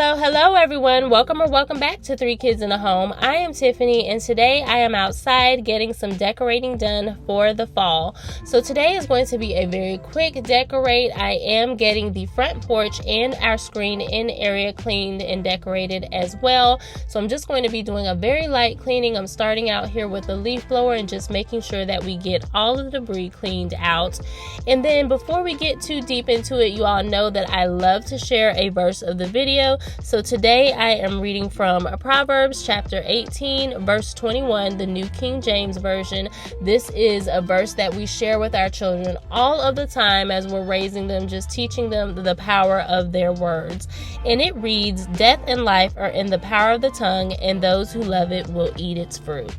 Hello everyone. Welcome back to Three Kids in a Home. I am Tiffany and today I am outside getting some decorating done for the fall. So today is going to be a very quick decorate. I am getting the front porch and our screen-in area cleaned and decorated as well. So I'm just going to be doing a very light cleaning. I'm starting out here with a leaf blower and just making sure that we get all of the debris cleaned out. And then before we get too deep into it, you all know that I love to share a verse of the video. So today I am reading from Proverbs chapter 18 verse 21, the New King James Version. This is a verse that we share with our children all of the time as we're raising them, just teaching them the power of their words. And it reads, "Death and life are in the power of the tongue, and those who love it will eat its fruit."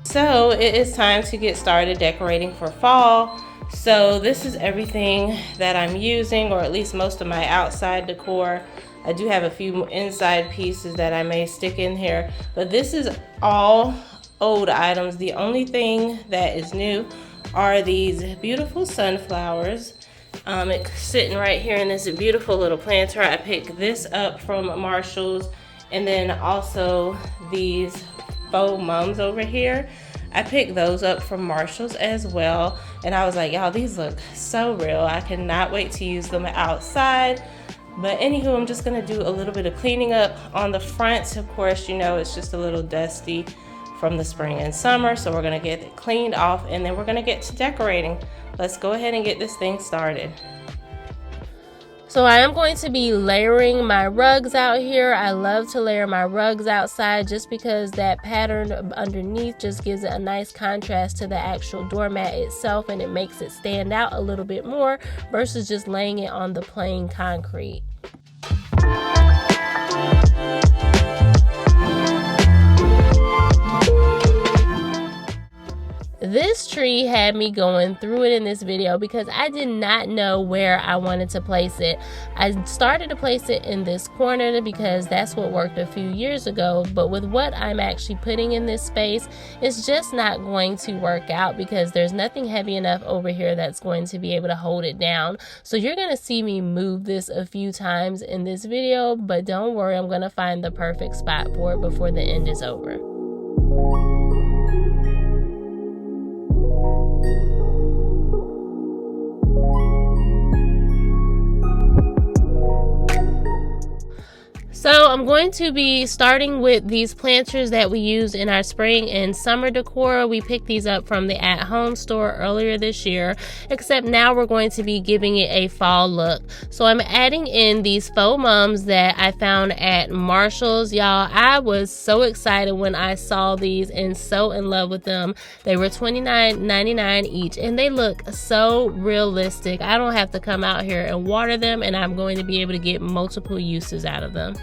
So it is time to get started decorating for fall. So this is everything that I'm using, or at least most of my outside decor. I do have a few inside pieces that I may stick in here, but this is all old items. The only thing that is new are these beautiful sunflowers. It's sitting right here in this beautiful little planter. I picked this up from Marshall's, and then also these faux mums over here. I picked those up from Marshall's as well, and I was like, y'all, these look so real. I cannot wait to use them outside. But anywho, I'm just gonna do a little bit of cleaning up on the front. Of course, you know, it's just a little dusty from the spring and summer, so we're gonna get it cleaned off and then we're gonna get to decorating. Let's go ahead and get this thing started. So I am going to be layering my rugs out here. I love to layer my rugs outside just because that pattern underneath just gives it a nice contrast to the actual doormat itself, and it makes it stand out a little bit more versus just laying it on the plain concrete. This tree had me going through it in this video because I did not know where I wanted to place it. I started to place it in this corner because that's what worked a few years ago, but with what I'm actually putting in this space, it's just not going to work out because there's nothing heavy enough over here that's going to be able to hold it down. So you're going to see me move this a few times in this video, but don't worry, I'm going to find the perfect spot for it before the end is over. So I'm going to be starting with these planters that we used in our spring and summer decor. We picked these up from the at-home store earlier this year, except now we're going to be giving it a fall look. So I'm adding in these faux mums that I found at Marshall's. Y'all, I was so excited when I saw these and so in love with them. They were $29.99 each and they look so realistic. I don't have to come out here and water them, and I'm going to be able to get multiple uses out of them.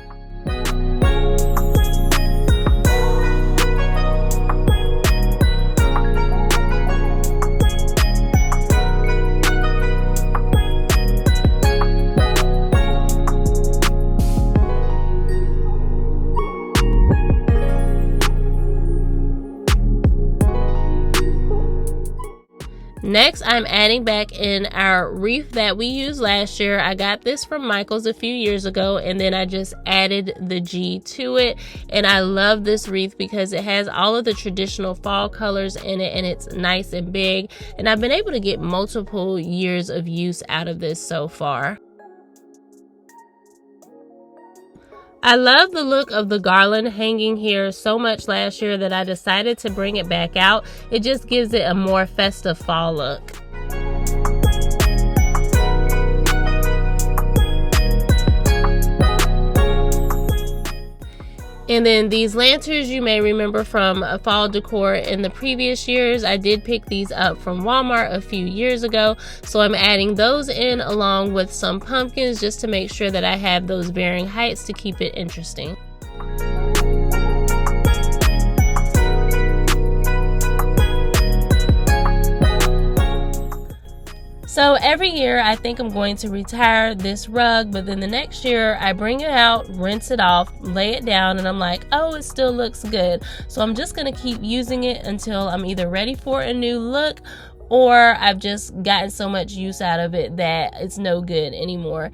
Next, I'm adding back in our wreath that we used last year. I got this from Michael's a few years ago, and then I just added the G to it. And I love this wreath because it has all of the traditional fall colors in it, and it's nice and big. And I've been able to get multiple years of use out of this so far. I love the look of the garland hanging here so much last year that I decided to bring it back out. It just gives it a more festive fall look. And then these lanterns you may remember from a fall decor in the previous years. I did pick these up from Walmart a few years ago. So I'm adding those in along with some pumpkins just to make sure that I have those varying heights to keep it interesting. So every year I think I'm going to retire this rug, but then the next year I bring it out, rinse it off, lay it down, and I'm like, oh, it still looks good. So I'm just going to keep using it until I'm either ready for a new look or I've just gotten so much use out of it that it's no good anymore.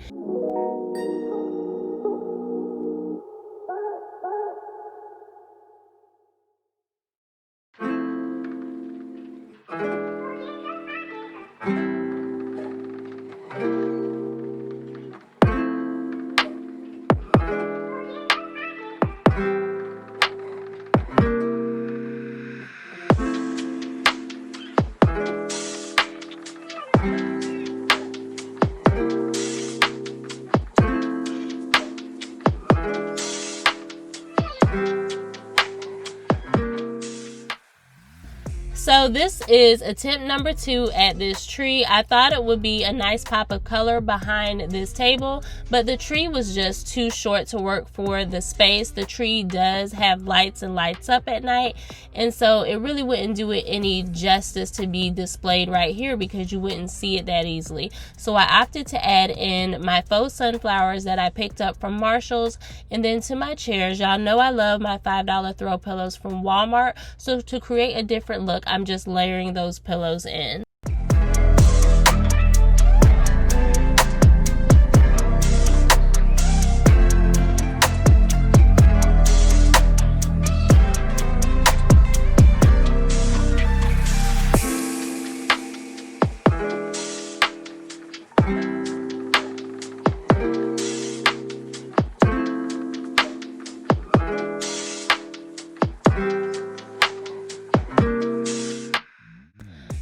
So this is attempt number 2 at this tree. I thought it would be a nice pop of color behind this table, but the tree was just too short to work for the space. The tree does have lights and lights up at night, and so it really wouldn't do it any justice to be displayed right here because you wouldn't see it that easily. So I opted to add in my faux sunflowers that I picked up from Marshall's, and then to my chairs. Y'all know I love my $5 throw pillows from Walmart, so to create a different look, I'm just layering those pillows in.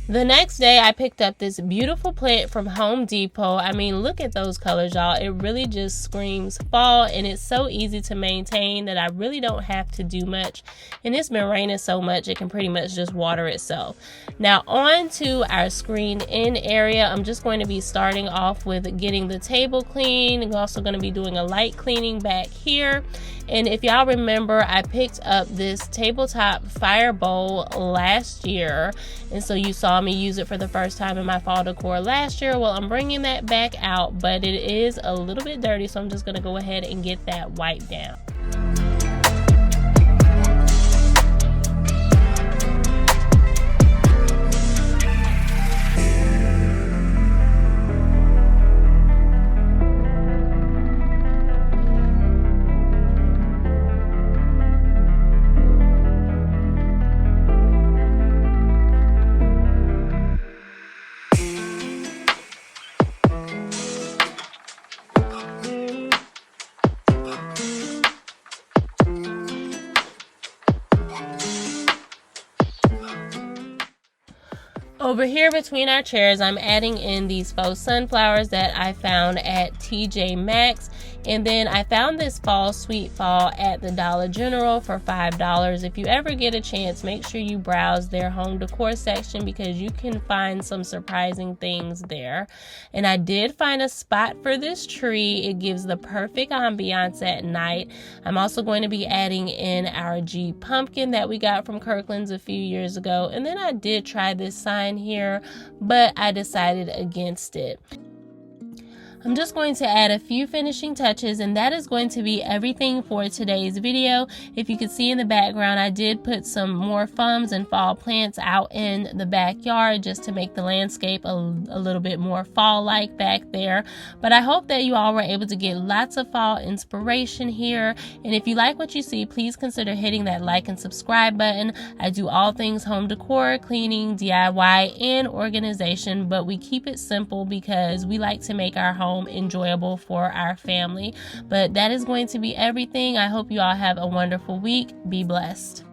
The next day, I picked up this beautiful plant from Home Depot. I mean, look at those colors, y'all. It really just screams fall, and it's so easy to maintain that I really don't have to do much. And it's been raining so much, it can pretty much just water itself. Now, on to our screened-in area. I'm just going to be starting off with getting the table clean. I'm also going to be doing a light cleaning back here. And if y'all remember, I picked up this tabletop fire bowl last year, and so you saw me use it for the first time in my fall decor last year. Well, I'm bringing that back out, but it is a little bit dirty, so I'm just going to go ahead and get that wiped down. Over here between our chairs, I'm adding in these faux sunflowers that I found at TJ Maxx. And then I found this fall sweet fall at the Dollar General for $5. If you ever get a chance, make sure you browse their home decor section because you can find some surprising things there. And I did find a spot for this tree. It gives the perfect ambiance at night. I'm also going to be adding in our G pumpkin that we got from Kirkland's a few years ago. And then I did try this sign here, but I decided against it. I'm just going to add a few finishing touches, and that is going to be everything for today's video. If you can see in the background, I did put some more foams and fall plants out in the backyard just to make the landscape a little bit more fall-like back there. But I hope that you all were able to get lots of fall inspiration here. And if you like what you see, please consider hitting that like and subscribe button. I do all things home decor, cleaning, DIY, and organization, but we keep it simple because we like to make our home enjoyable for our family. But that is going to be everything. I hope you all have a wonderful week. Be blessed.